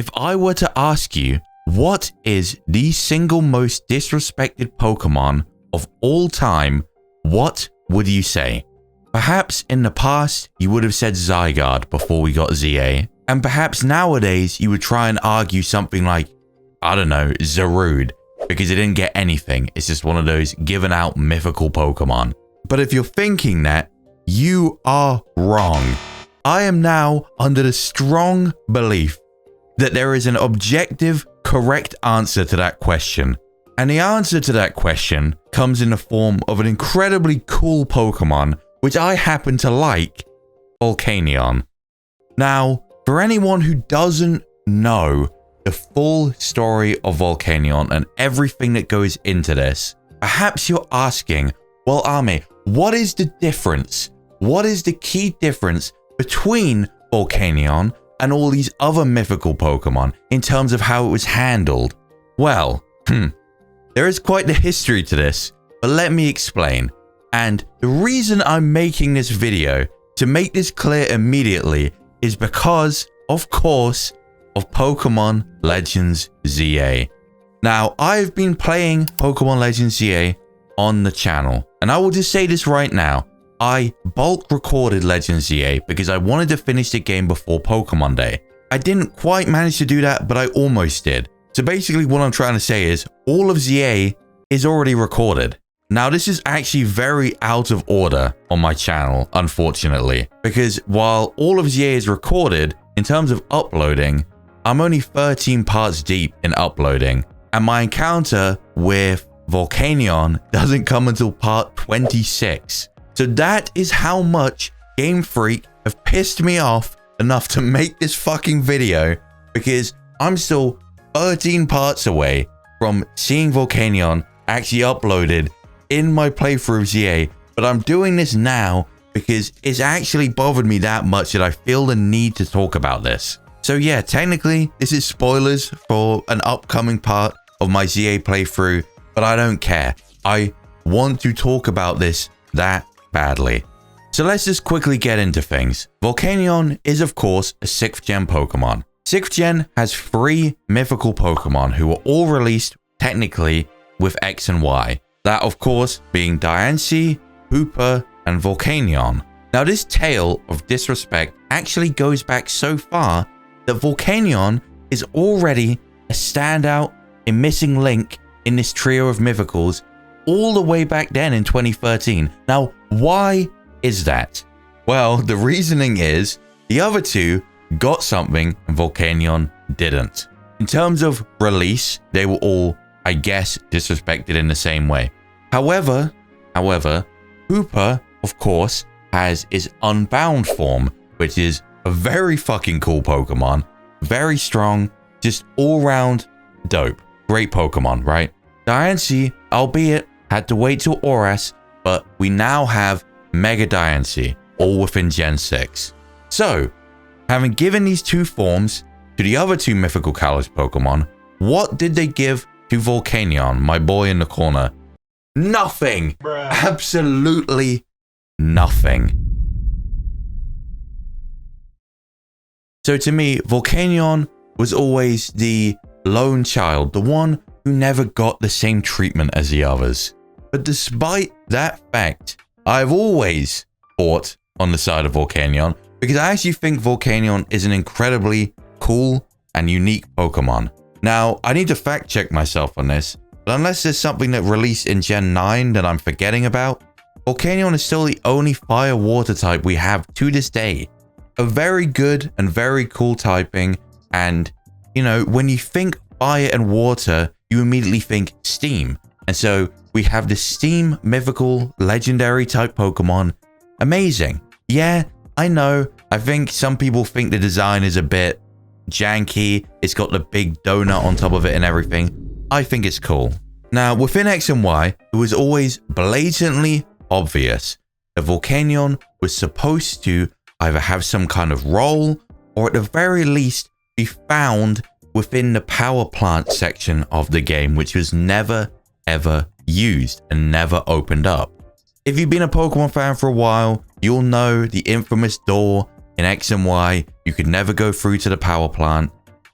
if I were to ask you, what is the single most disrespected Pokemon of all time, what would you say? Perhaps in the past, you would have said Zygarde before we got ZA. And perhaps nowadays, you would try and argue something like, I don't know, Zarude, because it didn't get anything. It's just one of those given out mythical Pokemon. But if you're thinking that, you are wrong. I am now under the strong belief that there is an objective, correct answer to that question. And the answer to that question comes in the form of an incredibly cool Pokemon, which I happen to like, Volcanion. Now, for anyone who doesn't know the full story of Volcanion and everything that goes into this, perhaps you're asking, well, Army, what is the difference? What is the key difference between Volcanion and all these other mythical Pokemon in terms of how it was handled? Well, there is quite the history to this, but let me explain. And the reason I'm making this video, to make this clear immediately, is because, of course, of Pokemon Legends ZA. Now, I've been playing Pokemon Legends ZA on the channel, and I will just say this right now. I bulk recorded Legends ZA because I wanted to finish the game before Pokemon Day. I didn't quite manage to do that, but I almost did. So basically what I'm trying to say is all of ZA is already recorded. Now this is actually very out of order on my channel, unfortunately, because while all of ZA is recorded, in terms of uploading, I'm only 13 parts deep in uploading, and my encounter with Volcanion doesn't come until part 26. So that is how much Game Freak have pissed me off enough to make this fucking video, because I'm still 13 parts away from seeing Volcanion actually uploaded in my playthrough of ZA, but I'm doing this now because it's actually bothered me that much that I feel the need to talk about this. So yeah, technically this is spoilers for an upcoming part of my ZA playthrough, but I don't care. I want to talk about this that badly. So let's just quickly get into things. Volcanion is of course a 6th gen Pokemon. 6th gen has 3 mythical Pokemon who were all released technically with X and Y. That of course being Diancie, Hooper, and Volcanion. Now this tale of disrespect actually goes back so far that Volcanion is already a standout and missing link in this trio of mythicals all the way back then in 2013. Now, why is that? Well, the reasoning is the other two got something and Volcanion didn't. In terms of release, they were all, I guess, disrespected in the same way. However, Hooper, of course, has his Unbound form, which is a very fucking cool Pokemon. Very strong, just all-round dope. Great Pokemon, right? Diancie, albeit, had to wait till Oras, but we now have Mega Diancie, all within Gen 6. So, having given these 2 forms to the other 2 mythical Kalos Pokemon, what did they give to Volcanion, my boy in the corner? Nothing! Bruh. Absolutely nothing. So to me, Volcanion was always the lone child, the one who never got the same treatment as the others. But despite that fact, I've always fought on the side of Volcanion because I actually think Volcanion is an incredibly cool and unique Pokemon. Now, I need to fact check myself on this, but unless there's something that released in Gen 9 that I'm forgetting about, Volcanion is still the only fire-water type we have to this day. A very good and very cool typing, and, you know, when you think fire and water, you immediately think steam. And so we have the steam mythical legendary type Pokemon. Amazing. Yeah, I know. I think some people think the design is a bit janky. It's got the big donut on top of it and everything. I think it's cool. Now, within X and Y, it was always blatantly obvious that Volcanion was supposed to either have some kind of role or at the very least be found within the power plant section of the game, which was never ever used and never opened up. If you've been a Pokemon fan for a while, you'll know the infamous door in X and Y. You could never go through to the power plant.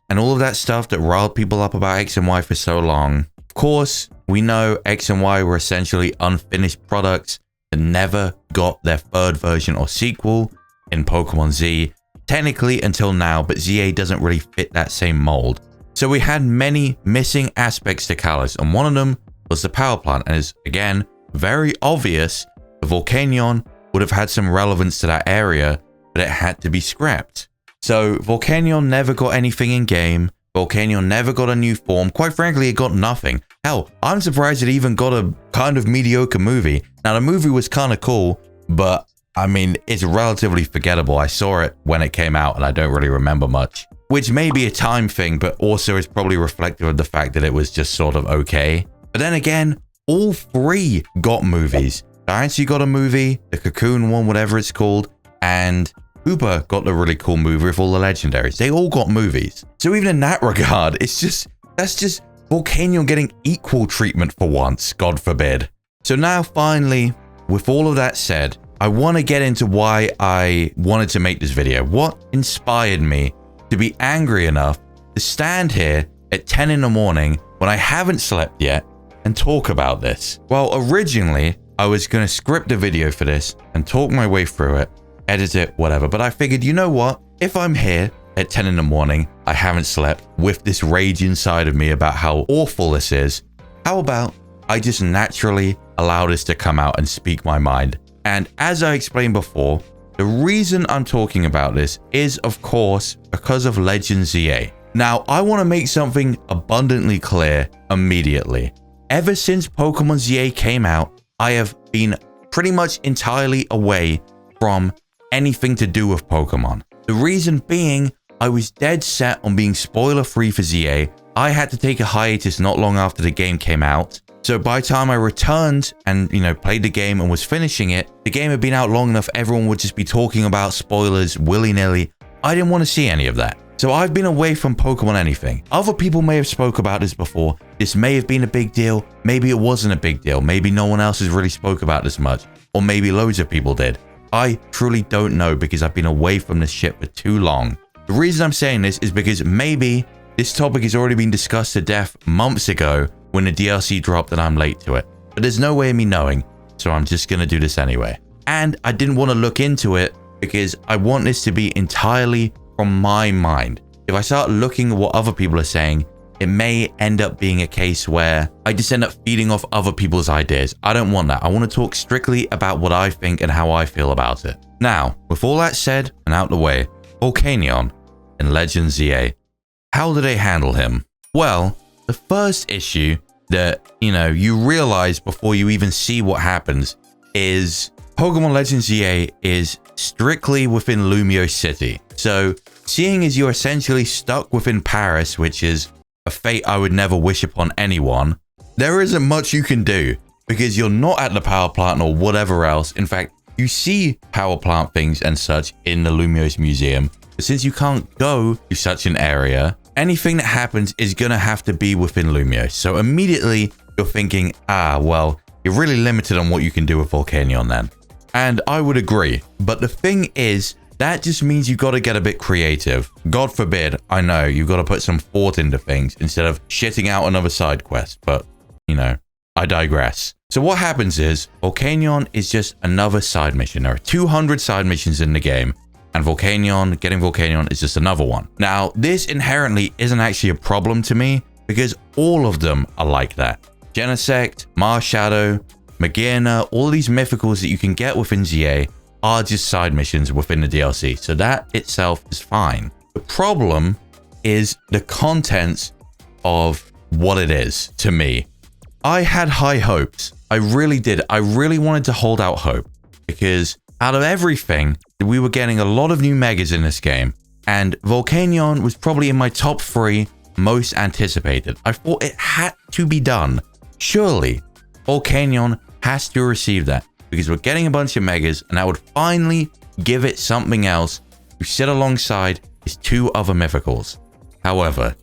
and all of that stuff that riled people up about X and Y for so long. Of course, we know X and Y were essentially unfinished products that never got their third version or sequel in Pokemon Z, technically until now, but ZA doesn't really fit that same mold. So we had many missing aspects to Kalos, and one of them was the power plant, and it's, again, very obvious the Volcanion would have had some relevance to that area, but it had to be scrapped. So Volcanion never got anything in game. Volcanion never got a new form. Quite frankly, it got nothing. Hell, I'm surprised it even got a kind of mediocre movie. Now, the movie was kind of cool, but I mean, it's relatively forgettable. I saw it when it came out and I don't really remember much, which may be a time thing, but also is probably reflective of the fact that it was just sort of okay. But then again, all three got movies. Diancie got a movie, the Cocoon one, whatever it's called, and Hooper got the really cool movie with all the legendaries. They all got movies. So even in that regard, that's just Volcanion getting equal treatment for once, God forbid. So now finally, with all of that said, I want to get into why I wanted to make this video. What inspired me to be angry enough to stand here at 10 in the morning when I haven't slept yet and talk about this? Well, originally, I was going to script a video for this and talk my way through it, edit it, whatever. But I figured, you know what? If I'm here at 10 in the morning, I haven't slept, with this rage inside of me about how awful this is, how about I just naturally allow this to come out and speak my mind? And as I explained before, the reason I'm talking about this is, of course, because of Legend ZA. Now, I want to make something abundantly clear immediately. Ever since Pokemon ZA came out, I have been pretty much entirely away from anything to do with Pokemon. The reason being, I was dead set on being spoiler-free for ZA. I had to take a hiatus not long after the game came out. So by the time I returned and, played the game and was finishing it, the game had been out long enough everyone would just be talking about spoilers willy-nilly. I didn't want to see any of that. So I've been away from Pokemon anything. Other people may have spoke about this before. This may have been a big deal. Maybe it wasn't a big deal. Maybe no one else has really spoke about this much. Or maybe loads of people did. I truly don't know because I've been away from this shit for too long. The reason I'm saying this is because maybe this topic has already been discussed to death months ago when the DLC dropped and I'm late to it. But there's no way of me knowing, so I'm just going to do this anyway. And I didn't want to look into it because I want this to be entirely from my mind. If I start looking at what other people are saying, it may end up being a case where I just end up feeding off other people's ideas. I don't want that. I want to talk strictly about what I think and how I feel about it. Now, with all that said and out the way, Volcanion in Legend ZA. How do they handle him? Well, the first issue that, you realize before you even see what happens is Pokemon Legend ZA is strictly within Lumio City. So, seeing as you're essentially stuck within Paris, which is a fate I would never wish upon anyone, there isn't much you can do because you're not at the power plant or whatever else. In fact, you see power plant things and such in the Lumiose Museum, but since you can't go to such an area, anything that happens is going to have to be within Lumiose. So immediately you're thinking, well, you're really limited on what you can do with Volcanion then. And I would agree. But the thing is, that just means you've got to get a bit creative. God forbid, I know, you've got to put some thought into things instead of shitting out another side quest. But, I digress. So what happens is, Volcanion is just another side mission. There are 200 side missions in the game. And getting Volcanion is just another one. Now, this inherently isn't actually a problem to me because all of them are like that. Genesect, Marshadow, Magearna, all these mythicals that you can get within ZA are just side missions within the DLC. So that itself is fine. The problem is the contents of what it is to me. I had high hopes. I really did. I really wanted to hold out hope because out of everything, we were getting a lot of new megas in this game, and Volcanion was probably in my top 3 most anticipated. I thought it had to be done. Surely, Volcanion has to receive that, because we're getting a bunch of megas, and that would finally give it something else to sit alongside its 2 other mythicals. However,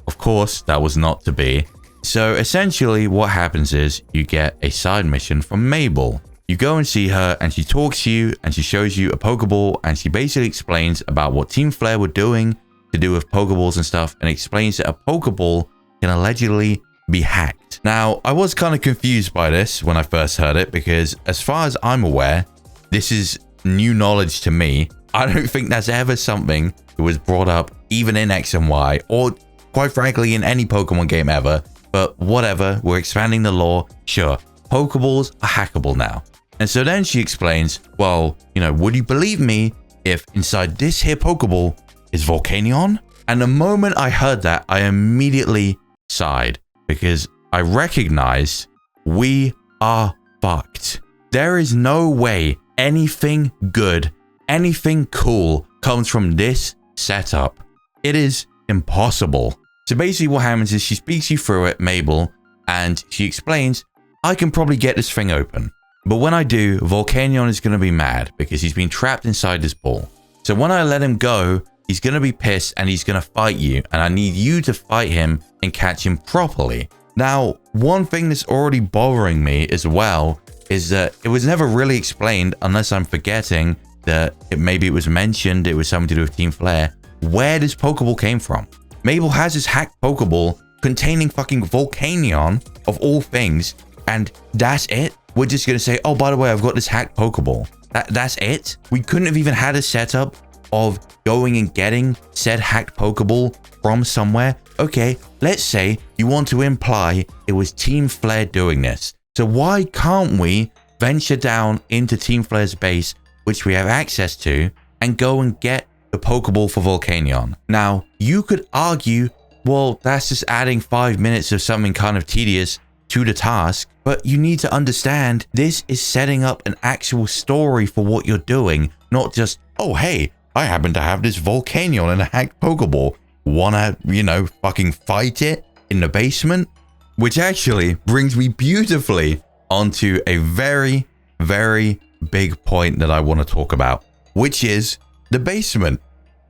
of course, that was not to be. So essentially, what happens is you get a side mission from Mabel. You go and see her and she talks to you and she shows you a Pokeball and she basically explains about what Team Flare were doing to do with Pokeballs and stuff, and explains that a Pokeball can allegedly be hacked. Now, I was kind of confused by this when I first heard it, because as far as I'm aware, this is new knowledge to me. I don't think that's ever something that was brought up even in X and Y, or quite frankly in any Pokemon game ever. But whatever, we're expanding the lore. Sure, Pokeballs are hackable now. And so then she explains, well, you know, would you believe me if inside this here Pokeball is Volcanion? And the moment I heard that, I immediately sighed, because I recognized we are fucked. There is no way anything good, anything cool comes from this setup. It is impossible. So basically what happens is she speaks you through it, Mabel, and she explains, I can probably get this thing open. But when I do, Volcanion is going to be mad because he's been trapped inside this ball. So when I let him go, he's going to be pissed and he's going to fight you. And I need you to fight him and catch him properly. Now, one thing that's already bothering me as well is that it was never really explained, unless I'm forgetting that maybe it was mentioned, it was something to do with Team Flare, where this Pokeball came from. Mabel has this hacked Pokeball containing fucking Volcanion of all things, and that's it? We're just going to say, oh, by the way, I've got this hacked Pokeball. That's it? We couldn't have even had a setup of going and getting said hacked Pokeball from somewhere. Okay, let's say you want to imply it was Team Flare doing this. So why can't we venture down into Team Flare's base, which we have access to, and go and get the Pokeball for Volcanion? Now, you could argue, well, that's just adding 5 minutes of something kind of tedious to the task, but you need to understand this is setting up an actual story for what you're doing, not just, oh, hey, I happen to have this Volcanion and a hacked Pokeball. Wanna, you know, fucking fight it in the basement? Which actually brings me beautifully onto a very, very big point that I want to talk about, which is the basement,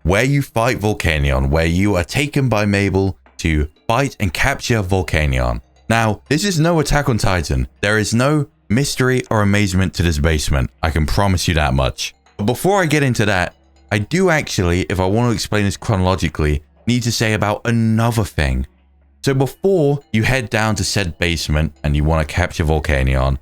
where you fight Volcanion, where you are taken by Mabel to fight and capture Volcanion. Now, this is no Attack on Titan. There is no mystery or amazement to this basement. I can promise you that much. But before I get into that, I do actually, if I want to explain this chronologically, need to say about another thing. So before you head down to said basement and you want to capture Volcanion,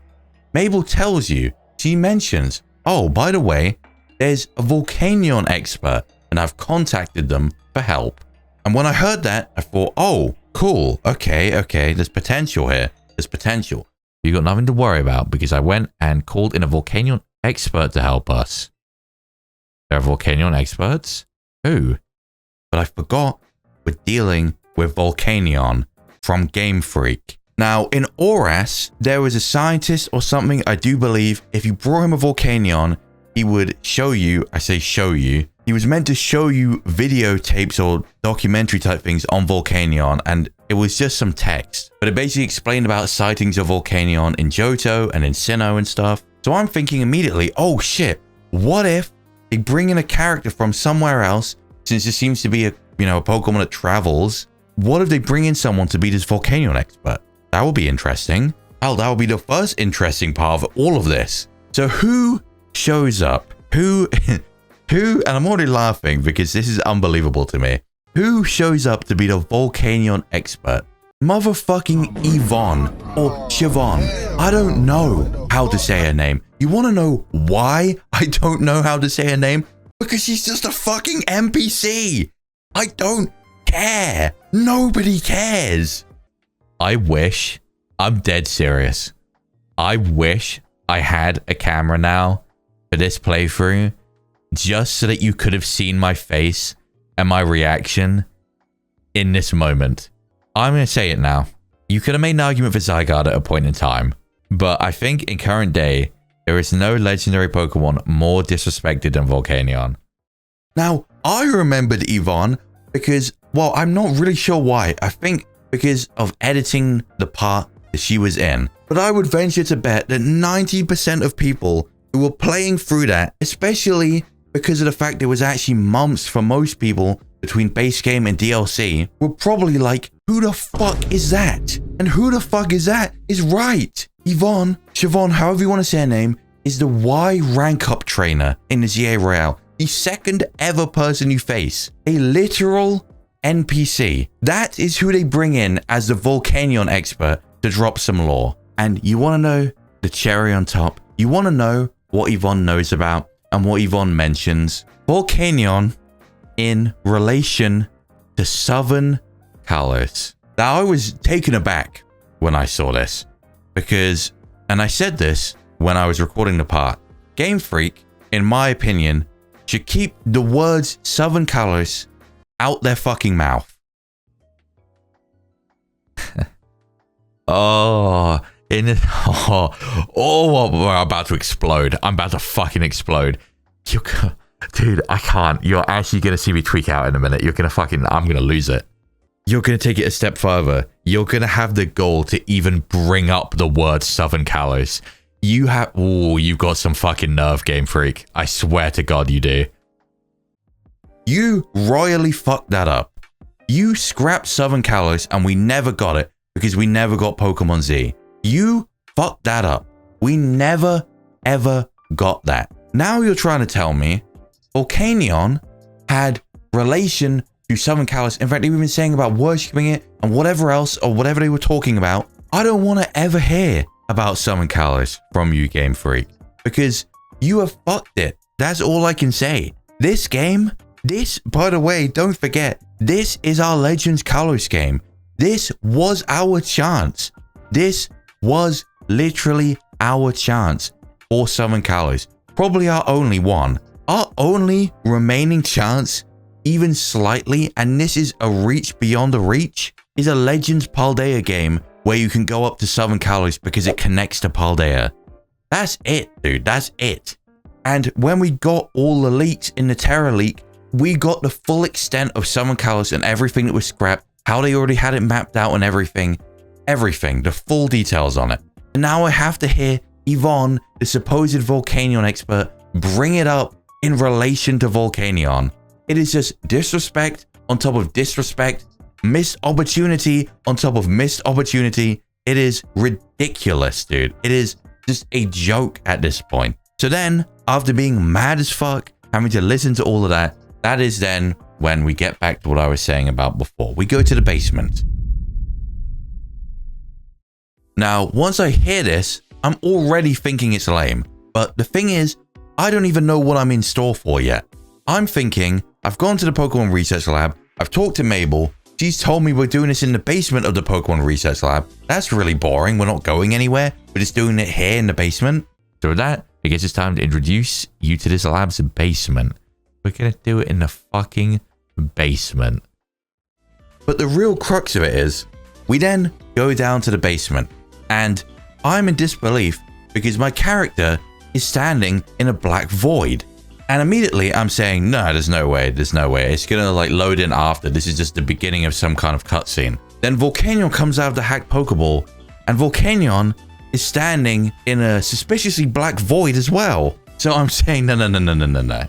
Mabel tells you, she mentions, oh, by the way, there's a Volcanion expert and I've contacted them for help. And when I heard that, I thought, oh, cool. Okay. There's potential here. There's potential. You got nothing to worry about because I went and called in a Volcanion expert to help us. There are Volcanion experts? Who? But I forgot we're dealing with Volcanion from Game Freak. Now, in Oras, there was a scientist or something, I do believe. If you brought him a Volcanion, he would show you, I say show you, he was meant to show you videotapes or documentary type things on Volcanion, and it was just some text. But it basically explained about sightings of Volcanion in Johto and in Sinnoh and stuff. So I'm thinking immediately, oh shit, what if they bring in a character from somewhere else, since it seems to be a, you know, a Pokemon that travels? What if they bring in someone to be this Volcanion expert? That would be interesting. Hell, that would be the first interesting part of all of this. So who shows up? Who, and I'm already laughing because this is unbelievable to me. Who shows up to be the Volcanion expert? Motherfucking Yvonne or Siobhan. I don't know how to say her name. You want to know why I don't know how to say her name? Because she's just a fucking NPC. I don't care. Nobody cares. I wish, I'm dead serious, I wish I had a camera now for this playthrough, just so that you could have seen my face and my reaction in this moment. I'm going to say it now. You could have made an argument for Zygarde at a point in time, but I think in current day, there is no legendary Pokemon more disrespected than Volcanion. Now, I remembered Yvonne because, well, I'm not really sure why. I think because of editing the part that she was in. But I would venture to bet that 90% of people who were playing through that, especially because of the fact there was actually months for most people between base game and DLC, were probably like, who the fuck is that? And who the fuck is that is right. Yvonne, Siobhan, however you want to say her name, is the Y rank up trainer in the ZA Royale. the second ever person you face. A literal NPC. That is who they bring in as the Volcanion expert to drop some lore. And you want to know the cherry on top? You want to know what Yvonne knows about and what Yvonne mentions? Volcanion in relation to Southern Kalos. Now, I was taken aback when I saw this because, and I said this when I was recording the part, Game Freak, in my opinion, should keep the words Southern Kalos out their fucking mouth. Oh, we're about to explode. I'm about to fucking explode. Dude, I can't. You're actually going to see me tweak out in a minute. I'm going to lose it. You're going to take it a step further. You're going to have the goal to even bring up the word Southern Kalos. You've got some fucking nerve, Game Freak. I swear to God you do. You royally fucked that up. You scrapped Southern Kalos and we never got it because we never got Pokemon Z. You fucked that up. We never, ever got that. Now you're trying to tell me Volcanion had relation to Southern Kalos. In fact, they were even saying about worshipping it and whatever else or whatever they were talking about. I don't want to ever hear about Southern Kalos from you, Game Freak, because you have fucked it. That's all I can say. This game, by the way, don't forget, this is our Legends Kalos game. This was our chance. This was literally our chance for Southern Kalos. Probably our only one. Our only remaining chance, even slightly, and this is a reach beyond a reach, is a Legends Paldea game where you can go up to Southern Kalos because it connects to Paldea. That's it, dude. That's it. And when we got all the leaks in the Terra leak, we got the full extent of Southern Kalos and everything that was scrapped, how they already had it mapped out and everything, the full details on it. And now I have to hear Yvonne, the supposed Volcanion expert, bring it up in relation to Volcanion. It is just disrespect on top of disrespect, missed opportunity on top of missed opportunity. It is ridiculous, dude. It is just a joke at this point. So then, after being mad as fuck, having to listen to all of that, that is then when we get back to what I was saying about before. We go to the basement. Now, once I hear this, I'm already thinking it's lame. But the thing is, I don't even know what I'm in store for yet. I'm thinking, I've gone to the Pokemon Research Lab, I've talked to Mabel, she's told me we're doing this in the basement of the Pokemon Research Lab. That's really boring, we're not going anywhere, we're just doing it here in the basement. So with that, I guess it's time to introduce you to this lab's basement. We're gonna do it in the fucking basement. But the real crux of it is, we then go down to the basement, and I'm in disbelief because my character is standing in a black void. And immediately I'm saying, no, there's no way. It's gonna like load in after. This is just the beginning of some kind of cutscene. Then Volcanion comes out of the hacked Pokeball, and Volcanion is standing in a suspiciously black void as well. So I'm saying, no.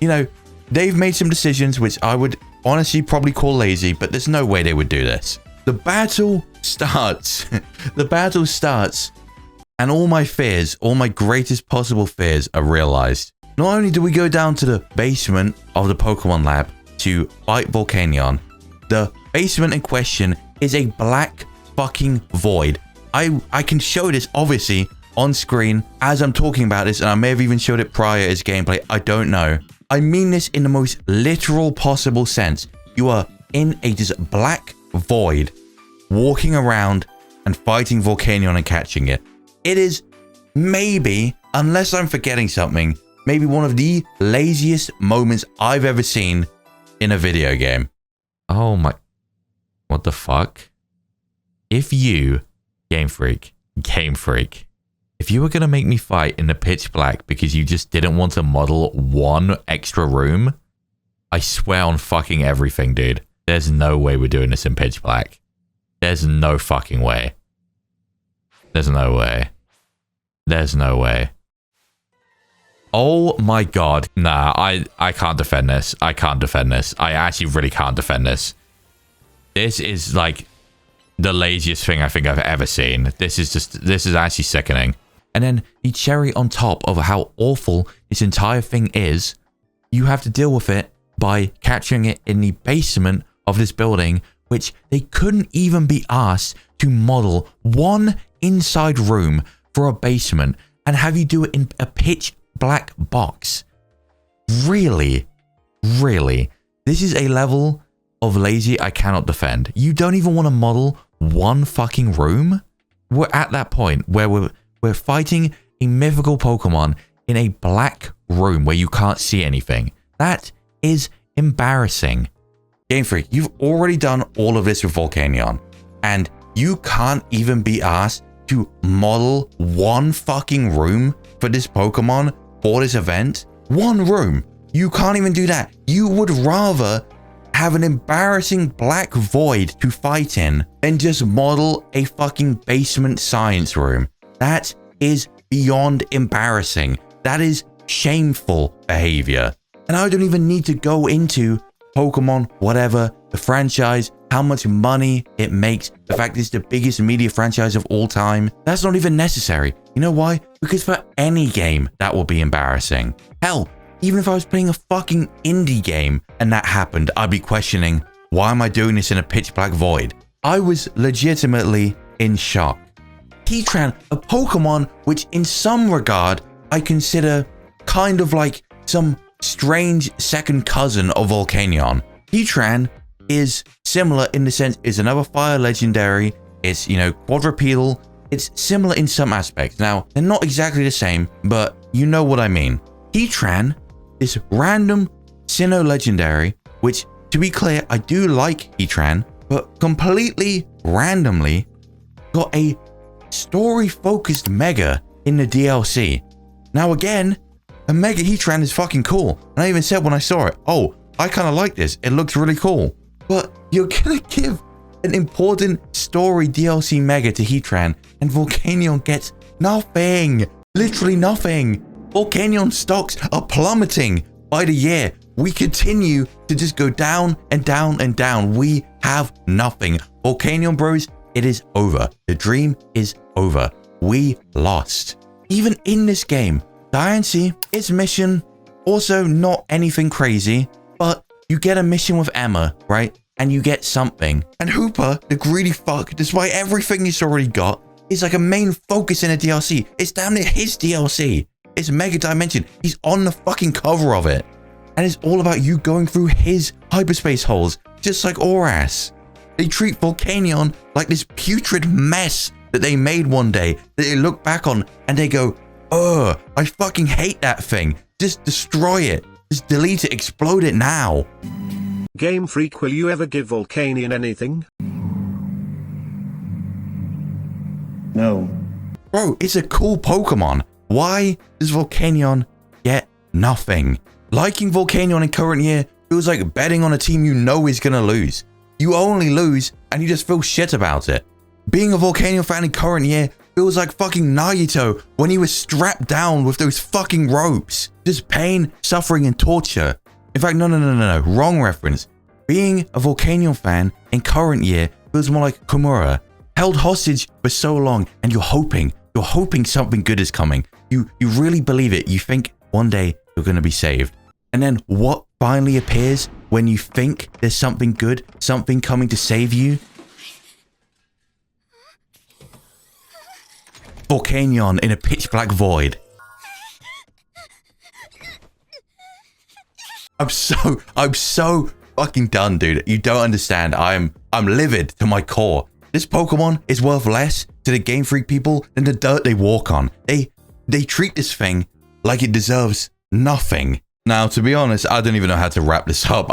You know, they've made some decisions which I would honestly probably call lazy, but there's no way they would do this. The battle starts. The battle starts, and all my fears, all my greatest possible fears are realized. Not only do we go down to the basement of the Pokemon Lab to fight Volcanion, the basement in question is a black fucking void. I can show this obviously on screen as I'm talking about this, and I may have even showed it prior as gameplay. I don't know. I mean this in the most literal possible sense. You are in a just black void, walking around and fighting Volcanion and catching it. It is maybe, unless I'm forgetting something, maybe one of the laziest moments I've ever seen in a video game. Oh my... What the fuck? If you, Game Freak, if you were going to make me fight in the pitch black because you just didn't want to model one extra room, I swear on fucking everything, dude. There's no way we're doing this in pitch black. There's no fucking way. There's no way. There's no way. Oh my god. Nah, I can't defend this. I can't defend this. I actually really can't defend this. This is like the laziest thing I think I've ever seen. This is actually sickening. And then the cherry on top of how awful this entire thing is, you have to deal with it by capturing it in the basement of this building, which they couldn't even be asked to model one inside room for a basement and have you do it in a pitch black box. Really? Really? This is a level of lazy I cannot defend. You don't even want to model one fucking room? We're at that point where we're fighting a mythical Pokemon in a black room where you can't see anything. That is embarrassing. Game Freak, you've already done all of this with Volcanion, and you can't even be asked to model one fucking room for this Pokemon for this event? One room. You can't even do that. You would rather have an embarrassing black void to fight in than just model a fucking basement science room. That is beyond embarrassing. That is shameful behavior. And I don't even need to go into Pokemon, whatever, the franchise, how much money it makes, the fact it's the biggest media franchise of all time. That's not even necessary. You know why? Because for any game, that will be embarrassing. Hell, even if I was playing a fucking indie game and that happened, I'd be questioning, why am I doing this in a pitch black void? I was legitimately in shock. Heatran, a Pokemon which in some regard I consider kind of like some strange second cousin of Volcanion. Heatran is similar in the sense it's another fire legendary. It's, you know, quadrupedal. It's similar in some aspects. Now, they're not exactly the same, but you know what I mean. Heatran, this random Sinnoh legendary, which to be clear, I do like Heatran, but completely randomly got a story-focused Mega in the DLC. Now again, a Mega Heatran is fucking cool. And I even said when I saw it, oh, I kind of like this. It looks really cool. But you're gonna give an important story DLC Mega to Heatran and Volcanion gets nothing. Literally nothing. Volcanion stocks are plummeting by the year. We continue to just go down and down and down. We have nothing. Volcanion bros, it is over. The dream is over. We lost. Even in this game, Diancie, its mission, also not anything crazy, but you get a mission with Emma, right? And you get something. And Hooper, the greedy fuck, despite everything he's already got, is like a main focus in a DLC. It's damn near his DLC. It's Mega Dimension. He's on the fucking cover of it. And it's all about you going through his hyperspace holes, just like Oras. They treat Volcanion like this putrid mess that they made one day, that they look back on and they go, ugh, I fucking hate that thing. Just destroy it. Just delete it, explode it now. Game Freak, will you ever give Volcanion anything? No. Bro, it's a cool Pokemon. Why does Volcanion get nothing? Liking Volcanion in current year feels like betting on a team you know is gonna lose. You only lose and you just feel shit about it. Being a Volcanion fan in current year feels like fucking Naruto when he was strapped down with those fucking ropes. Just pain, suffering, and torture. In fact, no, wrong reference. Being a Volcanion fan in current year feels more like Komura, held hostage for so long and you're hoping something good is coming. You really believe it. You think one day you're gonna be saved. And then what finally appears when you think there's something good, something coming to save you? Volcanion in a pitch black void. I'm so fucking done, dude. You don't understand. I'm livid to my core. This Pokemon is worth less to the Game Freak people than the dirt they walk on. They treat this thing like it deserves nothing. Now, to be honest, I don't even know how to wrap this up.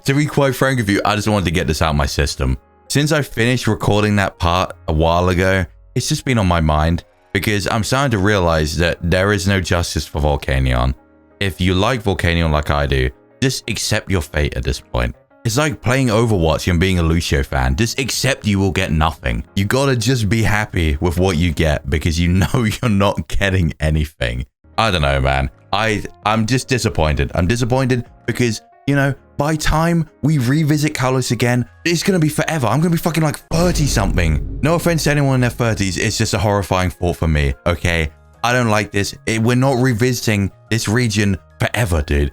To be quite frank with you, I just wanted to get this out of my system. Since I finished recording that part a while ago, it's just been on my mind because I'm starting to realize that there is no justice for Volcanion. If you like Volcanion like I do, just accept your fate at this point. It's like playing Overwatch and being a Lucio fan. Just accept you will get nothing. You gotta just be happy with what you get because you know you're not getting anything. I don't know, man. I'm just disappointed. I'm disappointed because, you know, by time we revisit Kalos again, it's gonna be forever. I'm gonna be fucking like 30 something. No offense to anyone in their 30s. It's just a horrifying thought for me, okay? I don't like this. We're not revisiting this region forever, dude.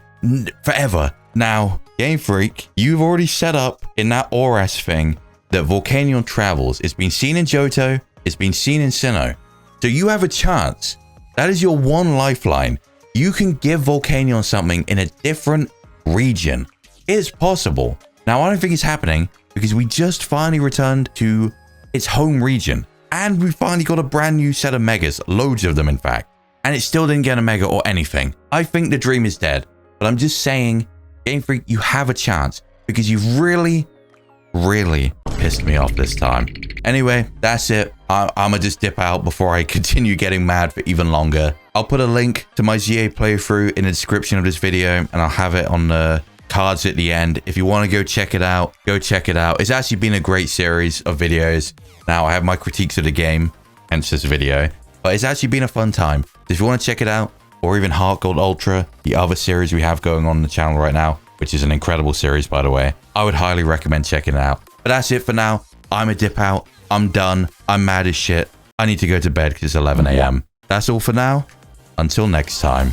forever. Now, Game Freak, you've already set up in that ORAS thing that Volcanion travels. It's been seen in Johto. It's been seen in Sinnoh. So you have a chance. That is your one lifeline. You can give Volcanion something in a different region. It's possible. Now, I don't think it's happening because we just finally returned to its home region. And we finally got a brand new set of Megas. Loads of them, in fact. And it still didn't get a Mega or anything. I think the dream is dead. But I'm just saying, Game Freak, you have a chance. Because you've really pissed me off this time. Anyway, that's it. I'ma just dip out before I continue getting mad for even longer. I'll put a link to my ZA playthrough in the description of this video, and I'll have it on the cards at the end. If you want to go check it out, go check it out. It's actually been a great series of videos. Now I have my critiques of the game, hence this video, but it's actually been a fun time. If you want to check it out, or even Heart Gold Ultra, the other series we have going on the channel right now, which is an incredible series, by the way, I would highly recommend checking it out. But that's it for now. I'm a dip out. I'm done. I'm mad as shit. I need to go to bed because it's 11 a.m. That's all for now. Until next time.